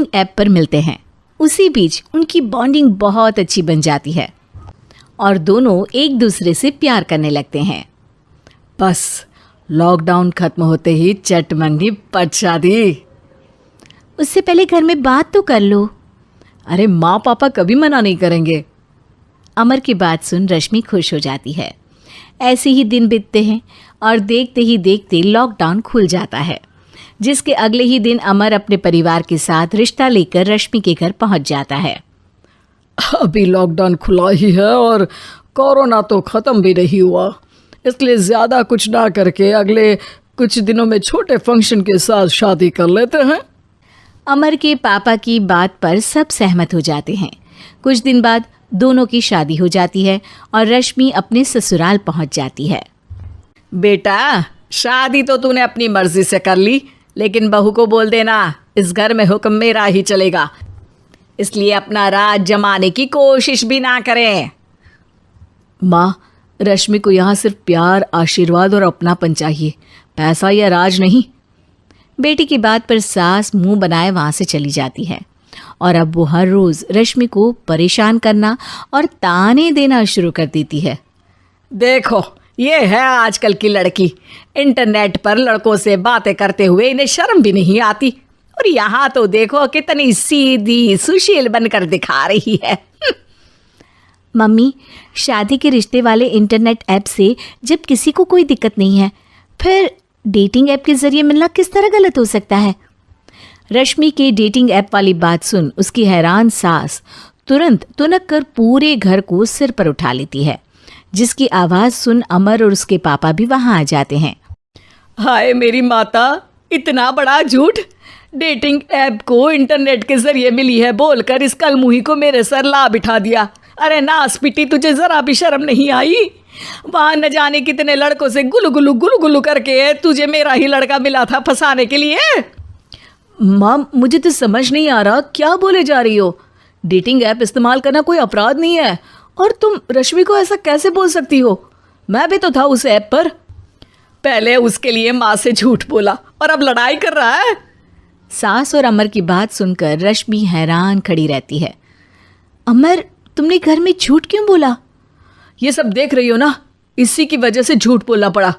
Dating app पर मिलते हैं। उसी बीच उनकी बॉन्डिंग बहुत अच्छी बन जाती है और दोनों एक दूसरे से प्यार करने लगते हैं। बस लॉकडाउन खत्म होते ही चट मंगनी पट शादी। उससे पहले घर में बात तो कर लो। अरे माँ पापा कभी मना नहीं करेंगे। अमर की बात सुन रश्मि खुश हो जाती है। ऐसे ही दिन बीतते हैं और देखते ही देखते लॉकडाउन खुल जाता है, जिसके अगले ही दिन अमर अपने परिवार के साथ रिश्ता लेकर रश्मि के घर पहुंच जाता है। अभी लॉकडाउन खुला ही है और कोरोना तो ख़त्म भी नहीं हुआ, इसलिए ज़्यादा कुछ ना करके अगले कुछ दिनों में छोटे फंक्शन के साथ शादी कर लेते हैं। अमर के पापा की बात पर सब सहमत हो जाते हैं। कुछ दिन बाद दोनों की शादी हो जाती है और रश्मि अपने ससुराल पहुंच जाती है। बेटा, शादी तो तूने अपनी मर्जी से कर ली, लेकिन बहू को बोल देना इस घर में हुक्म मेरा ही चलेगा, इसलिए अपना राज जमाने की कोशिश भी ना करें। माँ, रश्मि को यहाँ सिर्फ प्यार, आशीर्वाद और अपनापन चाहिए, पैसा या राज नहीं। बेटी की बात पर सास मुंह बनाए वहां से चली जाती है और अब वो हर रोज रश्मि को परेशान करना और ताने देना शुरू कर देती है। देखो, ये है आजकल की लड़की, इंटरनेट पर लड़कों से बातें करते हुए इन्हें शर्म भी नहीं आती, और यहाँ तो देखो कितनी सीधी सुशील बनकर दिखा रही है। मम्मी, शादी के रिश्ते वाले इंटरनेट ऐप से जब किसी को कोई दिक्कत नहीं है, फिर डेटिंग ऐप के जरिए मिलना किस तरह गलत हो सकता है? रश्मि के डेटिंग ऐप वाली बात सुन उसकी हैरान सास तुरंत तुनक कर पूरे घर को सिर पर उठा लेती है, जिसकी आवाज़ सुन अमर और उसके पापा भी वहाँ आ जाते हैं। हाय मेरी माता, इतना बड़ा झूठ! डेटिंग ऐप को इंटरनेट के जरिए मिली है बोलकर इस कलमुही को मेरे सर ला बिठा दिया। अरे नास पिटी, तुझे जरा भी शर्म नहीं आई? वहाँ न जाने कितने लड़कों से गुलू गुलू करके तुझे मेरा ही लड़का मिला था फंसाने के लिए। माँ, मुझे तो समझ नहीं आ रहा क्या बोले जा रही हो। डेटिंग ऐप इस्तेमाल करना कोई अपराध नहीं है, और तुम रश्मि को ऐसा कैसे बोल सकती हो? मैं भी तो था उस ऐप पर। पहले उसके लिए माँ से झूठ बोला और अब लड़ाई कर रहा है। सास और अमर की बात सुनकर रश्मि हैरान खड़ी रहती है। अमर, तुमने घर में झूठ क्यों बोला? ये सब देख रही हो ना, इसी की वजह से झूठ बोलना पड़ा।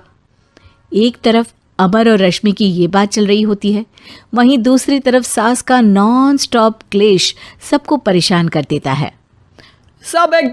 एक तरफ अमर और रश्मि की ये बात चल रही होती है, वहीं दूसरी तरफ सास का नॉन स्टॉप क्लेश सबको परेशान कर देता है। सब एक